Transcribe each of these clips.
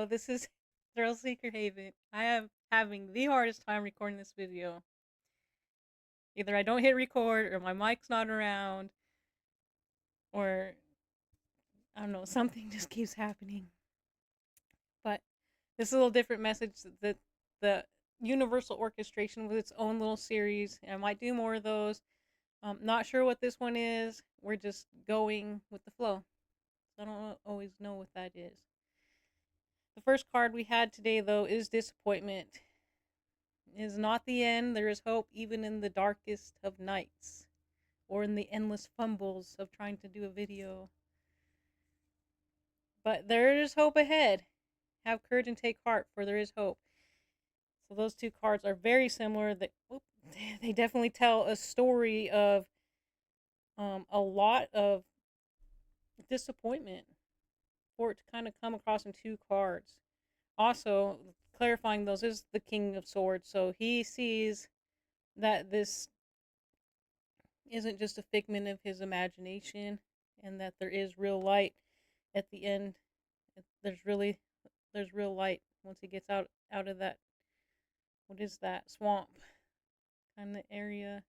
Hello, this is Thrill Seeker Haven. I am having the hardest time recording this video. Either I don't hit record, or my mic's not around, or I don't know, something just keeps happening. But this is a little different message that the Universal Orchestration with its own little series. And I might do more of those. Not sure what this one is. We're just going with the flow. I don't always know what that is. The first card we had today, though, is Disappointment. It is not the end. There is hope even in the darkest of nights, or in the endless fumbles of trying to do a video. But there is hope ahead. Have courage and take heart, for there is hope. So those two cards are very similar. They definitely tell a story of a lot of disappointment for it to kind of come across in two cards. Also, clarifying those is the King of Swords. So he sees that this isn't just a figment of his imagination, and that there is real light at the end. There's real light once he gets out of that, what is that, swamp kind of area.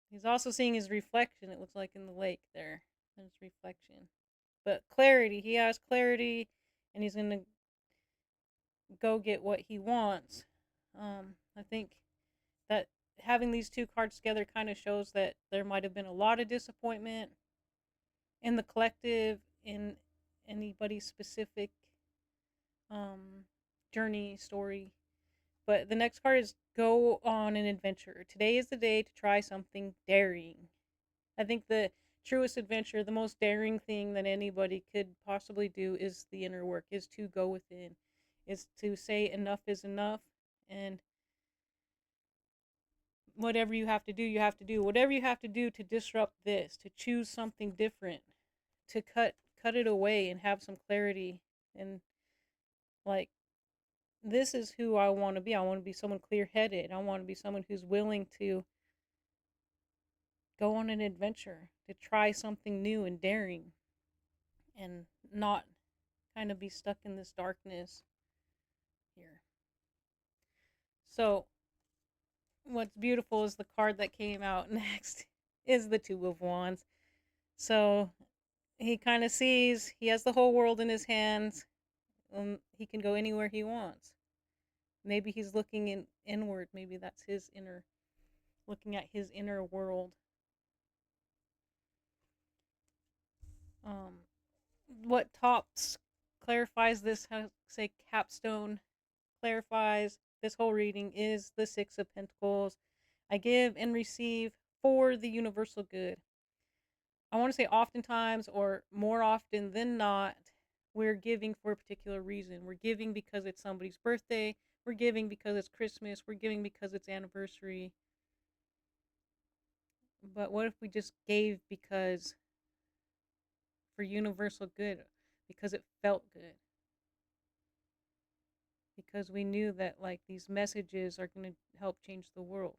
He's also seeing his reflection, it looks like, in the lake there. His reflection. But clarity, he has clarity, and he's gonna go get what he wants. I think that having these two cards together kind of shows that there might have been a lot of disappointment in the collective, in anybody's specific journey, story. But the next card is Go on an Adventure. Today is the day to try something daring. I think the truest adventure, the most daring thing that anybody could possibly do, is the inner work, is to go within, is to say enough is enough, and whatever you have to do, you have to do. Whatever you have to do to disrupt this, to choose something different, to cut it away and have some clarity. And like, this is who I want to be. I want to be someone clear-headed. I want to be someone who's willing to go on an adventure, to try something new and daring, and not kind of be stuck in this darkness here. So what's beautiful is the card that came out next is the Two of Wands. So he kind of sees he has the whole world in his hands. He can go anywhere he wants. Maybe he's looking inward. Maybe that's his inner, looking at his inner world. What tops clarifies this, how to say, capstone clarifies this whole reading, is the Six of Pentacles. I give and receive for the universal good. I want to say oftentimes, or more often than not, we're giving for a particular reason. We're giving because it's somebody's birthday. We're giving because it's Christmas. We're giving because it's anniversary. But what if we just gave because for universal good, because it felt good? Because we knew that, like, these messages are going to help change the world,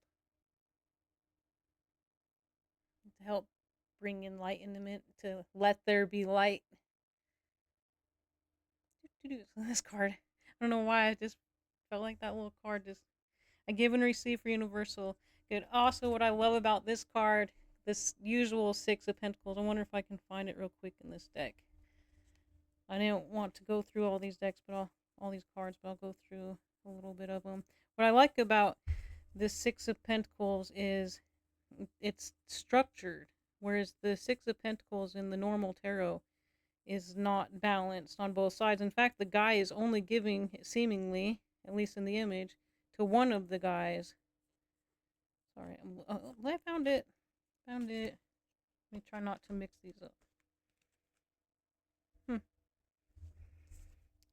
to help bring enlightenment, to let there be light. This card, I don't know why, I just felt like that little card. Just, I give and receive for universal good. Also, what I love about this card, this usual Six of Pentacles, I wonder if I can find it real quick in this deck. I didn't want to go through all these decks, but all these cards, but I'll go through a little bit of them. What I like about this Six of Pentacles is it's structured, whereas the Six of Pentacles in the normal tarot is not balanced on both sides. In fact, the guy is only giving, seemingly, at least in the image, to one of the guys. Sorry, I found it. Let me try not to mix these up.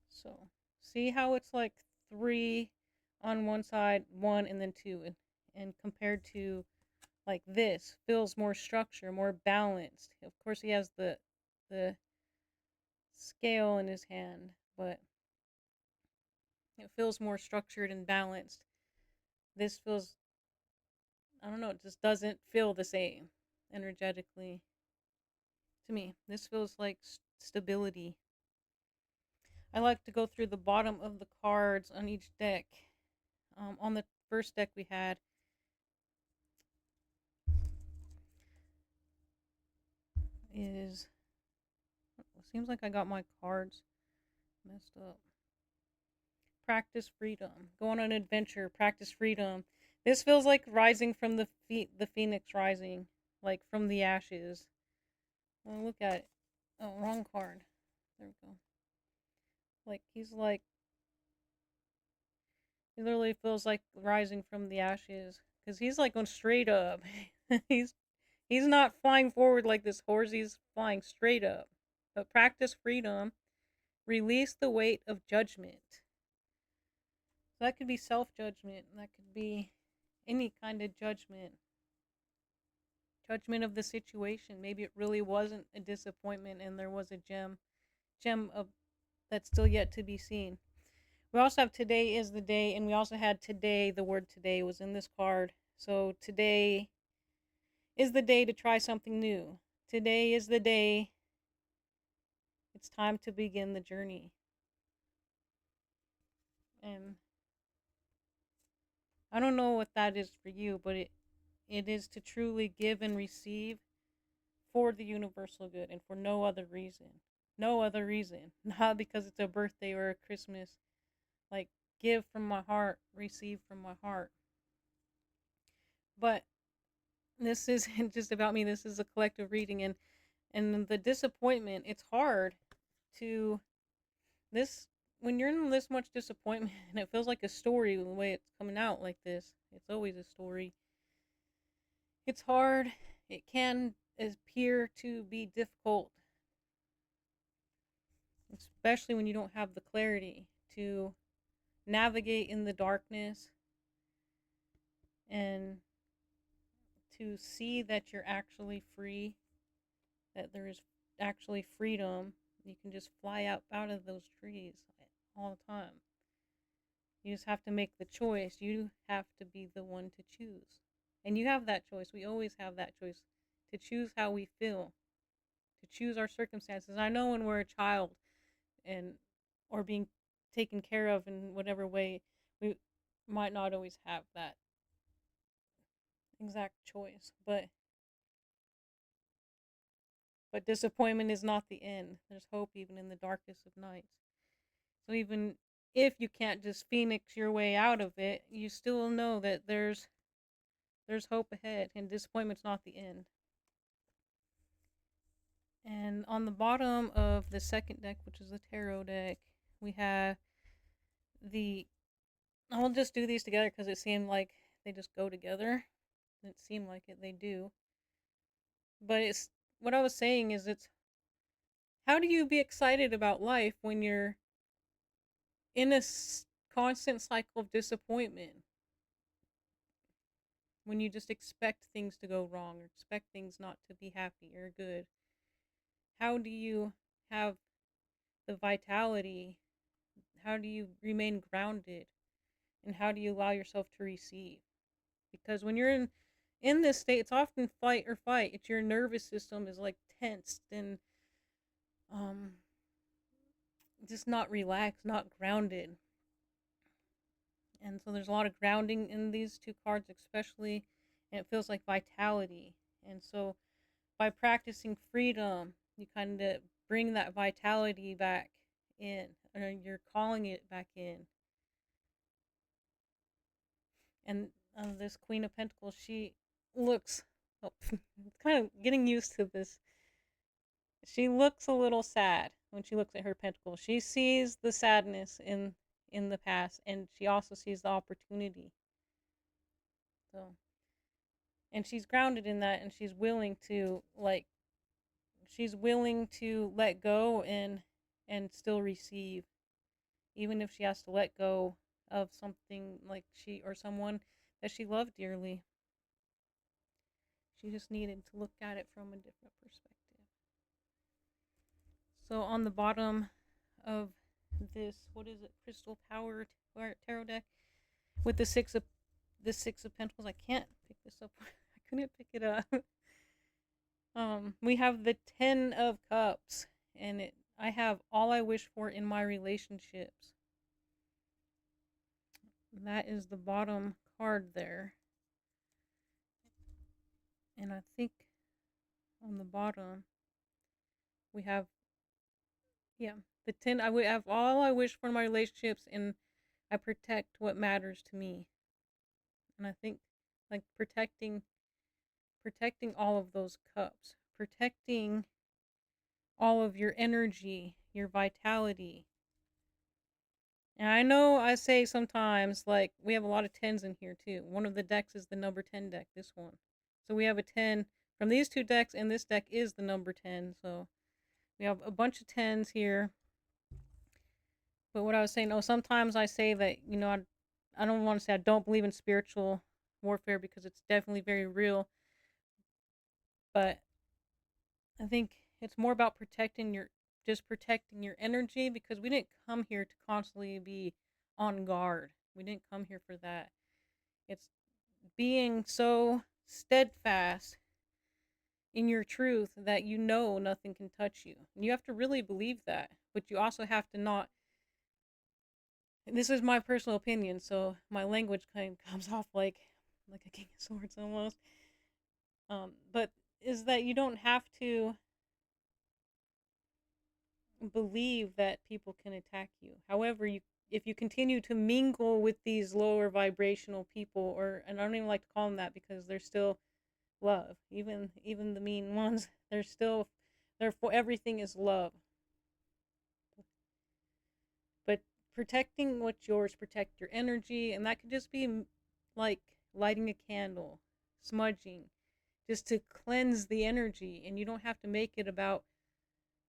So, see how it's like 3 on one side, 1, and then 2, and compared to, like, this feels more structure, more balanced. Of course, he has the scale in his hand, but it feels more structured and balanced. This feels, I don't know, it just doesn't feel the same energetically to me. This feels like stability. I like to go through the bottom of the cards on each deck. On the first deck we had is, it seems like I got my cards messed up. Practice freedom. Go on an adventure. Practice freedom. This feels like rising from the phoenix rising, like from the ashes. Oh, look at it. Oh, wrong card. There we go. Like, he literally feels like rising from the ashes. Because he's like going straight up. he's not flying forward like this horse. He's flying straight up. But practice freedom. Release the weight of judgment. So that could be self-judgment. That could be any kind of judgment. Judgment of the situation. Maybe it really wasn't a disappointment and there was a gem of that's still yet to be seen. We also have today is the day, and we also had today. The word today was in this card. So today is the day to try something new. Today is the day. It's time to begin the journey. And I don't know what that is for you, but it is to truly give and receive for the universal good and for no other reason. No other reason. Not because it's a birthday or a Christmas. Like, give from my heart, receive from my heart. But this isn't just about me. This is a collective reading. And the disappointment, it's hard to... When you're in this much disappointment, and it feels like a story the way it's coming out like this. It's always a story. It's hard. It can appear to be difficult, especially when you don't have the clarity to navigate in the darkness and to see that you're actually free, that there is actually freedom. You can just fly out of those trees all the time. You just have to make the choice. You have to be the one to choose. And you have that choice. We always have that choice to choose how we feel, to choose our circumstances. I know when we're a child or being taken care of in whatever way, we might not always have that exact choice. But disappointment is not the end. There's hope even in the darkest of nights. So even if you can't just phoenix your way out of it, you still know that there's hope ahead, and disappointment's not the end. And on the bottom of the second deck, which is the tarot deck, we have I'll just do these together because it seemed like they just go together. It seemed like they do. But it's what I was saying is, it's how do you be excited about life when you're in a constant cycle of disappointment? When you just expect things to go wrong or expect things not to be happy or good. How do you have the vitality? How do you remain grounded? And how do you allow yourself to receive? Because when you're in this state, it's often fight or fight. It's your nervous system is like tensed and just not relaxed, not grounded. And so there's a lot of grounding in these two cards especially, and it feels like vitality. And so by practicing freedom, you kind of bring that vitality back in, or you're calling it back in. And this Queen of Pentacles, she looks, kind of getting used to this. She looks a little sad when she looks at her pentacles. She sees the sadness in the past, and she also sees the opportunity. So, and she's grounded in that, and she's willing to let go and still receive, even if she has to let go of something like someone that she loved dearly. She just needed to look at it from a different perspective. So on the bottom of this, what is it, Crystal Power Tarot deck, with the Six of Pentacles. I can't pick this up. I couldn't pick it up. We have the Ten of Cups, and I have all I wish for in my relationships. That is the bottom card there. And I think on the bottom we have, yeah, the 10. I would have all I wish for in my relationships, and I protect what matters to me. And I think like protecting all of those cups, protecting all of your energy, your vitality. And I know I say sometimes, like, we have a lot of 10s in here too. One of the decks is the number 10 deck, this one. So we have a 10 from these two decks, and this deck is the number 10. So we have a bunch of 10s here. But what I was saying, sometimes I say that, I don't want to say I don't believe in spiritual warfare, because it's definitely very real. But I think it's more about protecting your energy, because we didn't come here to constantly be on guard. We didn't come here for that. It's being so steadfast in your truth that nothing can touch you. And you have to really believe that, but you also have to not. This is my personal opinion, so my language kind of comes off like a king of swords almost. But is that you don't have to believe that people can attack you. However, if you continue to mingle with these lower vibrational people, and I don't even like to call them that, because they're still love. Even the mean ones, they're still, therefore everything is love. But protecting what's yours, protect your energy, and that could just be like lighting a candle, smudging, just to cleanse the energy. And you don't have to make it about,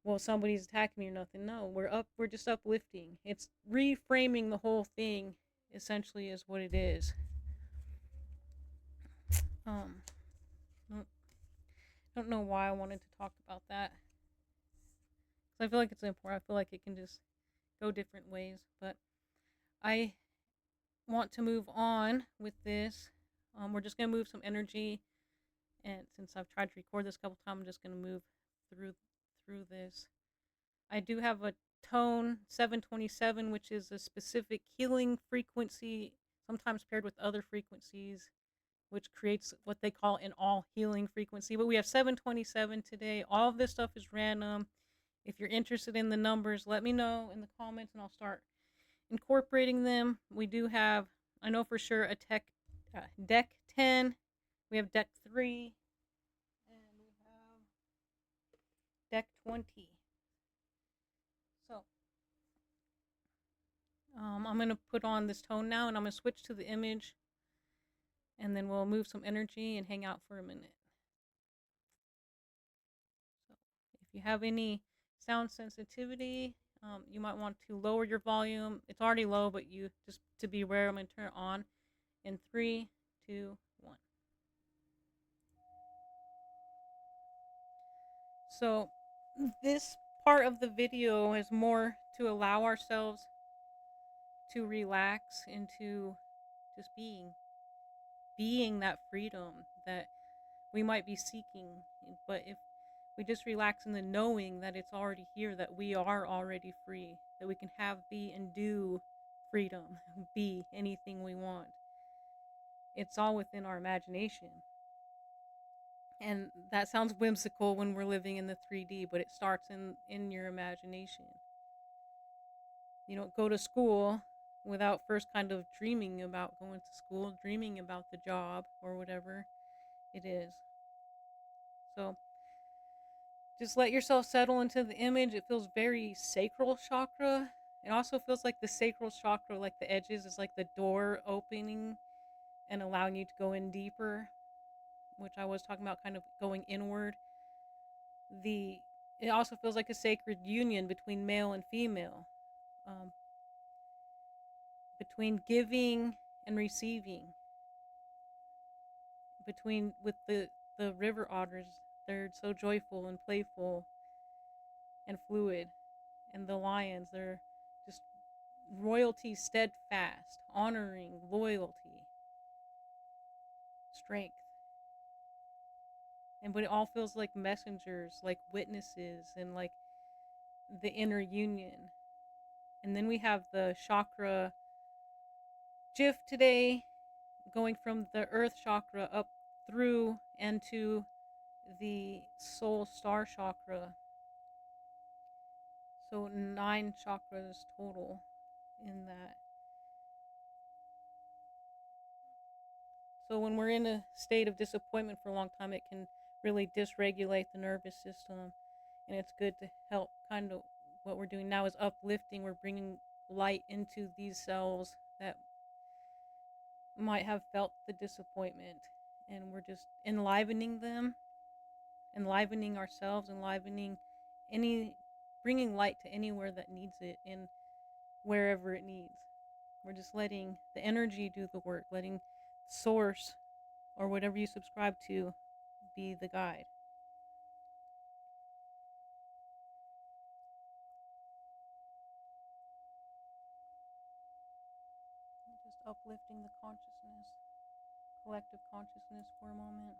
well, somebody's attacking me or nothing. No, we're just uplifting. It's reframing the whole thing, essentially, is what it is. Um, don't know why I wanted to talk about that. I feel like it's important. I feel like it can just go different ways. But I want to move on with this. We're just going to move some energy. And since I've tried to record this a couple times, I'm just going to move through this. I do have a tone 727, which is a specific healing frequency, sometimes paired with other frequencies, which creates what they call an all healing frequency. But we have 727 today. All of this stuff is random. If you're interested in the numbers, let me know in the comments and I'll start incorporating them. We do have, I know for sure, a deck 10. We have deck 3. And we have deck 20. So I'm going to put on this tone now, and I'm going to switch to the image, and then we'll move some energy and hang out for a minute. So if you have any sound sensitivity, you might want to lower your volume. It's already low, but you just to be aware, I'm going to turn it on in 3, 2, 1. So this part of the video is more to allow ourselves to relax into just being that freedom that we might be seeking. But if we just relax in the knowing that it's already here, that we are already free, that we can have, be, and do freedom, be anything we want. It's all within our imagination. And that sounds whimsical when we're living in the 3D, but it starts in your imagination. You don't go to school without first kind of dreaming about going to school, dreaming about the job or whatever it is. So just let yourself settle into the image. It feels very sacral chakra. It also feels like the sacral chakra, like the edges, is like the door opening and allowing you to go in deeper, which I was talking about, kind of going inward. It also feels like a sacred union between male and female, between giving and receiving, with the river otters. They're so joyful and playful and fluid, and the lions, they're just royalty, steadfast, honoring, loyalty, strength. But it all feels like messengers, like witnesses, and like the inner union. And then we have the chakra GIF today, going from the earth chakra up through and to the soul star chakra. So 9 chakras total in that. So when we're in a state of disappointment for a long time, it can really dysregulate the nervous system. And it's good to help. Kind of what we're doing now is uplifting. We're bringing light into these cells that might have felt the disappointment. And we're just enlivening them, enlivening ourselves, enlivening bringing light to anywhere that needs it and wherever it needs. We're just letting the energy do the work, letting source or whatever you subscribe to be the guide. Just uplifting the consciousness, collective consciousness for a moment.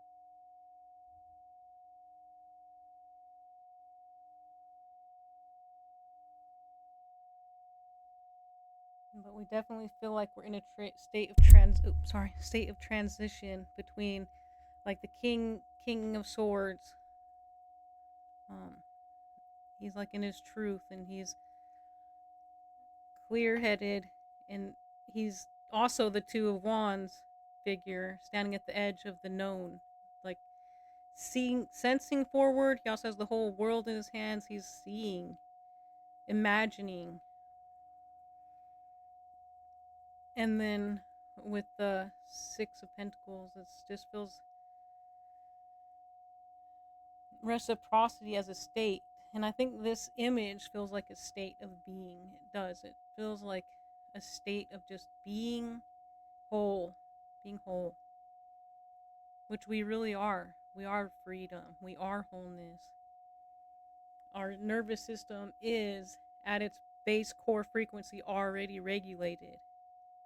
But we definitely feel like we're in a state of transition between like the king of swords. He's like in his truth, and he's clear-headed, and he's also the two of wands figure standing at the edge of the known, like sensing forward. He also has the whole world in his hands. He's seeing, imagining. And then with the 6 of Pentacles, it just feels reciprocity as a state. And I think this image feels like a state of being. It does. It feels like a state of just being whole, which we really are. We are freedom. We are wholeness. Our nervous system is at its base core frequency already regulated.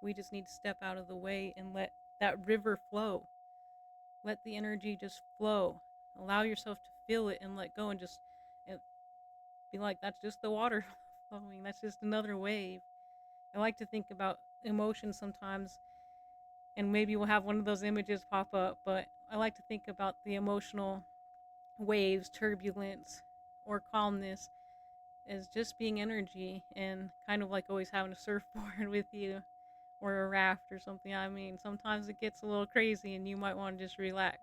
We just need to step out of the way and let that river flow. Let the energy just flow. Allow yourself to feel it and let go, and just be like, that's just the water flowing. That's just another wave. I like to think about emotions sometimes, and maybe we'll have one of those images pop up, but I like to think about the emotional waves, turbulence, or calmness as just being energy, and kind of like always having a surfboard with you or a raft or something. I mean, sometimes it gets a little crazy and you might want to just relax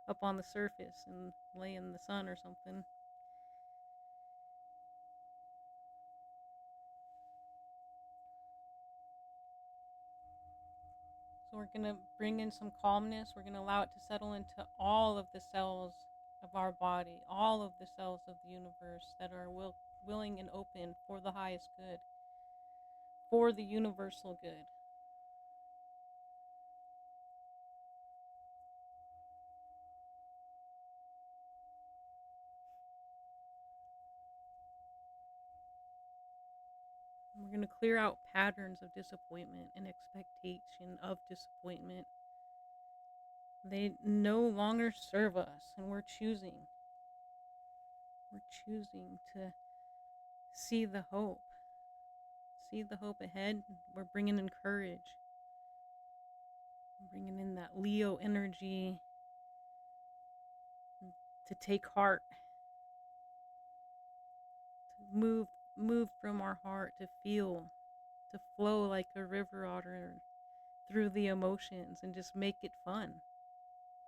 up on the surface and lay in the sun or something. So we're going to bring in some calmness. We're going to allow it to settle into all of the cells of our body, all of the cells of the universe that are willing and open for the highest good, for the universal good. We're going to clear out patterns of disappointment and expectation of disappointment. They no longer serve us, and we're choosing. We're choosing to see the hope. See the hope ahead. We're bringing in courage. We're bringing in that Leo energy to take heart, to move from our heart, to feel, to flow like a river otter through the emotions and just make it fun.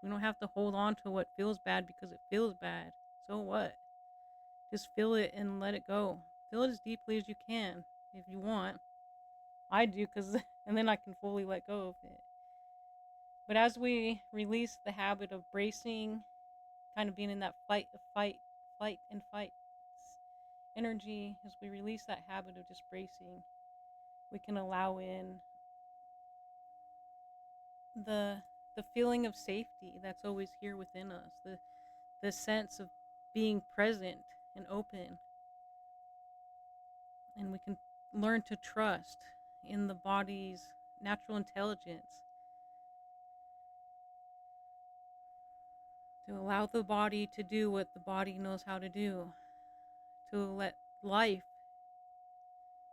We don't have to hold on to what feels bad because it feels bad. So what? Just feel it and let it go. Feel it as deeply as you can if you want. I do, and then I can fully let go of it. But as we release the habit of bracing, kind of being in that flight and fight energy, as we release that habit of just bracing, we can allow in the feeling of safety that's always here within us, the sense of being present and open. And we can learn to trust in the body's natural intelligence, to allow the body to do what the body knows how to do, to let life,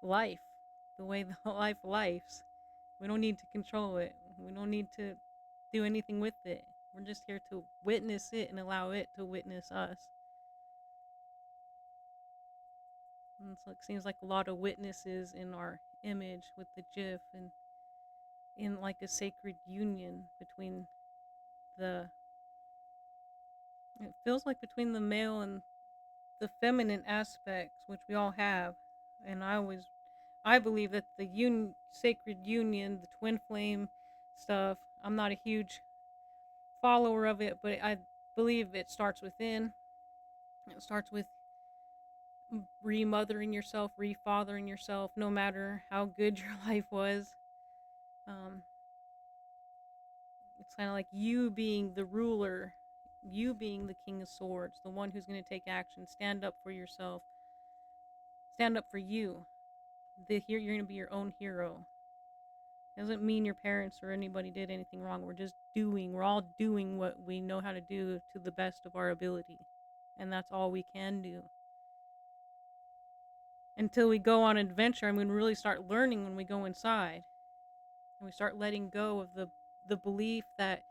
life, the way the life lives. We don't need to control it. We don't need to do anything with it. We're just here to witness it and allow it to witness us. And so it seems like a lot of witnesses in our image with the GIF, and in like a sacred union between the, it feels like between the male and the feminine aspects, which we all have. And I believe that the sacred union, the twin flame stuff, I'm not a huge follower of it, but I believe it starts within. It starts with remothering yourself, refathering yourself, no matter how good your life was. Um, it's kind of like you being the ruler, you being the king of swords, the one who's going to take action, stand up for yourself, stand up for you. You're going to be your own hero. Doesn't mean your parents or anybody did anything wrong. We're all doing what we know how to do to the best of our ability. And that's all we can do. Until we go on an adventure and we really start learning when we go inside. And we start letting go of the belief that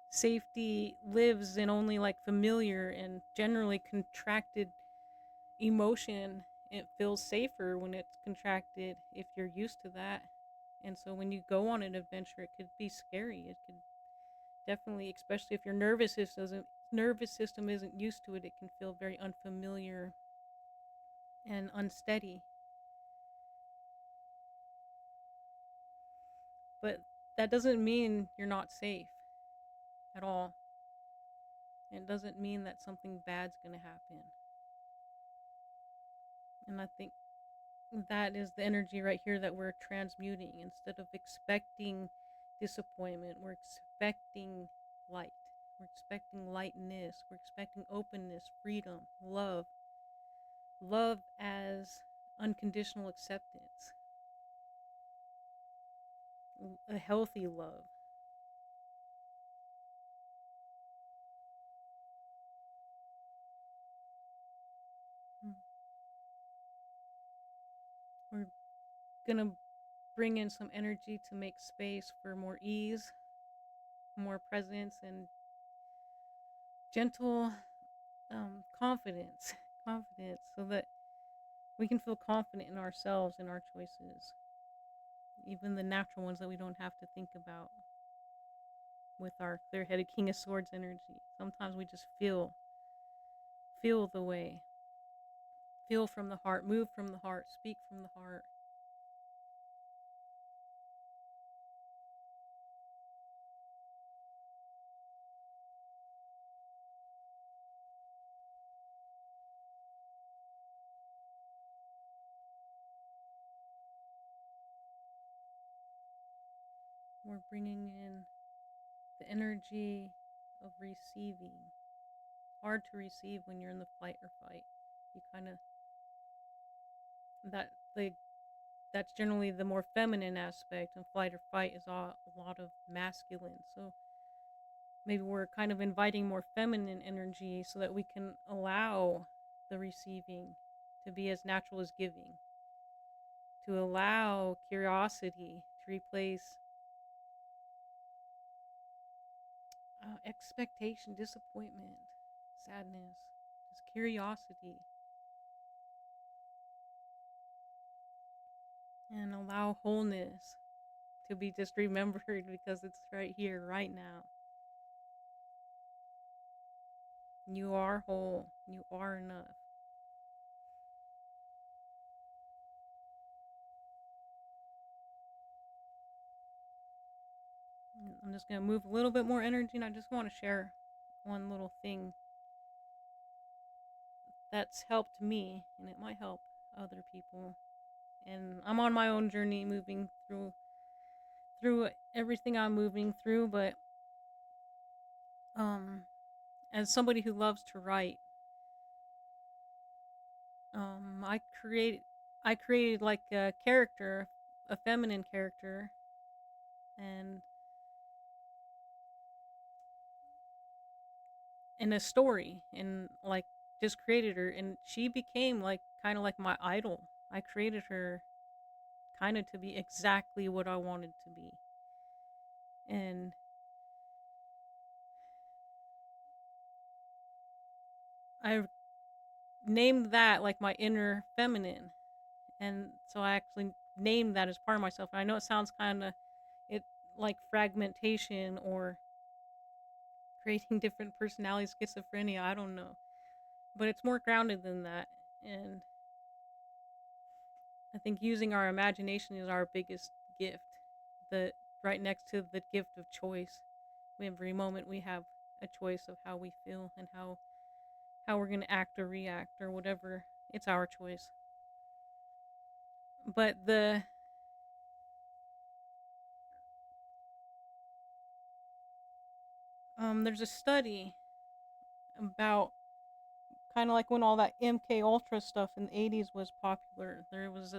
safety lives in only like familiar and generally contracted emotion. It feels safer when it's contracted if you're used to that. And so when you go on an adventure, it could be scary. It could definitely, especially if your nervous system isn't used to it, it can feel very unfamiliar and unsteady. But that doesn't mean you're not safe at all. It doesn't mean that something bad's going to happen. And I think that is the energy right here that we're transmuting. Instead of expecting disappointment, we're expecting light. We're expecting lightness. We're expecting openness, freedom, love. Love as unconditional acceptance. A healthy love. We're going to bring in some energy to make space for more ease, more presence, and gentle confidence. Confidence, so that we can feel confident in ourselves and our choices, even the natural ones that we don't have to think about with our clear-headed King of Swords energy. Sometimes we just feel the way, feel from the heart, move from the heart, speak from the heart. We're bringing in the energy of receiving. Hard to receive when you're in the flight or fight. You kind of, that the that's generally the more feminine aspect, and flight or fight is a lot of masculine. So maybe we're kind of inviting more feminine energy so that we can allow the receiving to be as natural as giving, to allow curiosity to replace expectation, disappointment, sadness, just curiosity, and allow wholeness to be just remembered because it's right here, right now. You are whole. You are enough. I'm just going to move a little bit more energy, and I just want to share one little thing that's helped me, and it might help other people. And I'm on my own journey, moving through everything I'm moving through. But um, as somebody who loves to write, I created like a character, a feminine character, and in a story, and like just created her, and she became like kind of like my idol. I created her kind of to be exactly what I wanted to be. And I named that like my inner feminine. And so I actually named that as part of myself. And I know it sounds kind of it like fragmentation or creating different personalities, schizophrenia, I don't know. But it's more grounded than that. And I think using our imagination is our biggest gift. The right next to the gift of choice. Every moment we have a choice of how we feel and how we're gonna act or react or whatever. It's our choice. But there's a study about kind of like when all that MK Ultra stuff in the 80s was popular. There was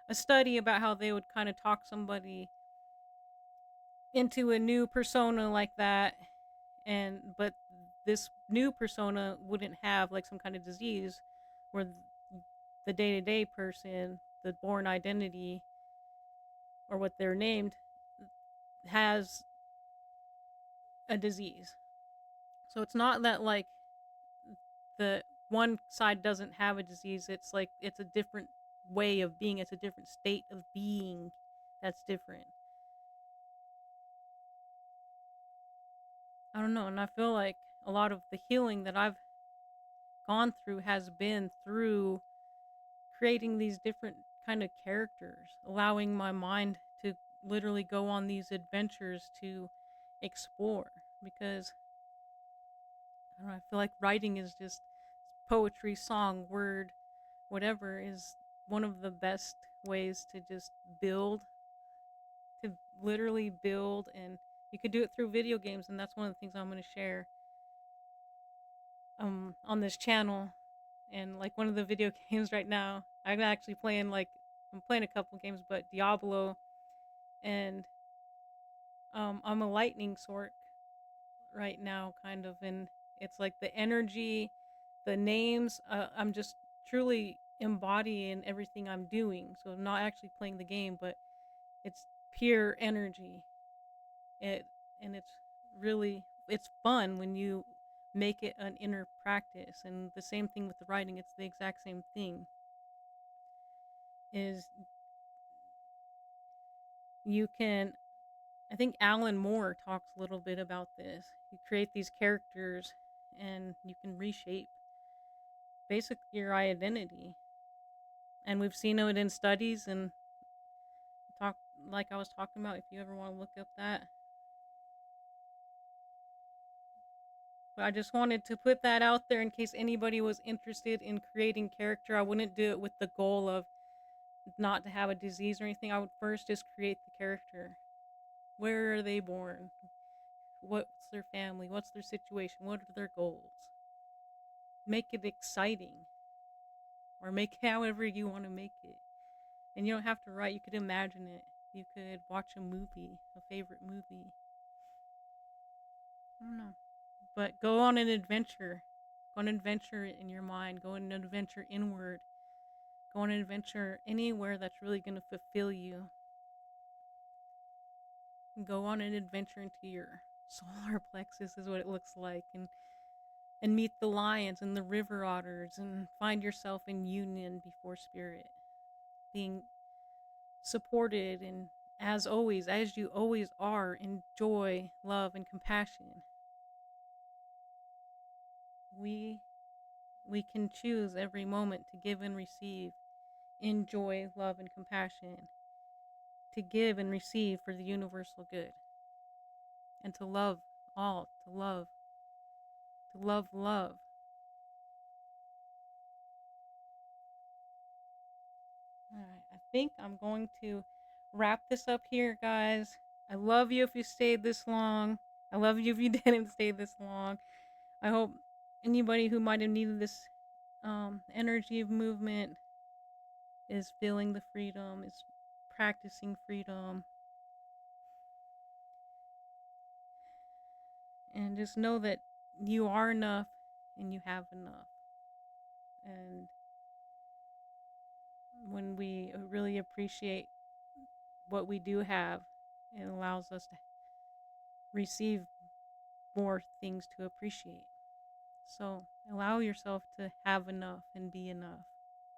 a study about how they would kind of talk somebody into a new persona like that, and but this new persona wouldn't have like some kind of disease, where the day-to-day person, the born identity or what they're named, has a disease. So it's not that like the one side doesn't have a disease. It's like it's a different way of being. It's a different state of being that's different. I don't know, and I feel like a lot of the healing that I've gone through has been through creating these different kind of characters, allowing my mind to literally go on these adventures to explore. Because I don't know, I feel like writing is just poetry, song, word, whatever is one of the best ways to just build, to literally build. And you could do it through video games, and that's one of the things I'm going to share on this channel. And like one of the video games right now, I'm actually playing like I'm playing a couple games, but Diablo, and I'm a lightning sort right now, kind of, and it's like the energy, the names. I'm just truly embodying everything I'm doing. So I'm not actually playing the game, but it's pure energy. It and it's really it's fun when you make it an inner practice. And the same thing with the writing. It's the exact same thing. Is you can I think Alan Moore talks a little bit about this. You create these characters and you can reshape basically your identity. And we've seen it in studies and talk like I was talking about if you ever want to look up that. But I just wanted to put that out there in case anybody was interested in creating character. I wouldn't do it with the goal of not to have a disease or anything. I would first just create the character. Where are they born? What's their family? What's their situation? What are their goals? Make it exciting, or make it however you want to make it. And you don't have to write, you could imagine it. You could watch a movie, a favorite movie. I don't know. But go on an adventure. Go on an adventure in your mind. Go on an adventure inward. Go on an adventure anywhere that's really going to fulfill you. Go on an adventure into your solar plexus is what it looks like. And meet the lions and the river otters and find yourself in union before spirit. Being supported and as always, as you always are, in joy, love, and compassion. We can choose every moment to give and receive in joy, love, and compassion, to give and receive for the universal good, and to love all, to love, love. All right, I think I'm going to wrap this up here, guys. I love you if you stayed this long. I love you if you didn't stay this long. I hope anybody who might have needed this energy of movement is feeling the freedom, is practicing freedom. And just know that you are enough and you have enough. And when we really appreciate what we do have, it allows us to receive more things to appreciate. So allow yourself to have enough and be enough.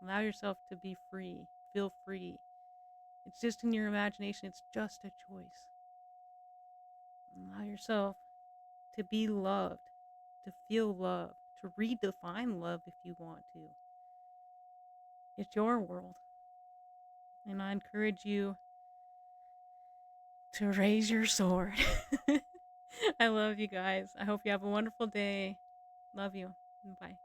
Allow yourself to be free, feel free. It's just in your imagination, it's just a choice. Allow yourself to be loved, to feel love, to redefine love if you want to. It's your world. And I encourage you to raise your sword. I love you guys. I hope you have a wonderful day. Love you. Bye.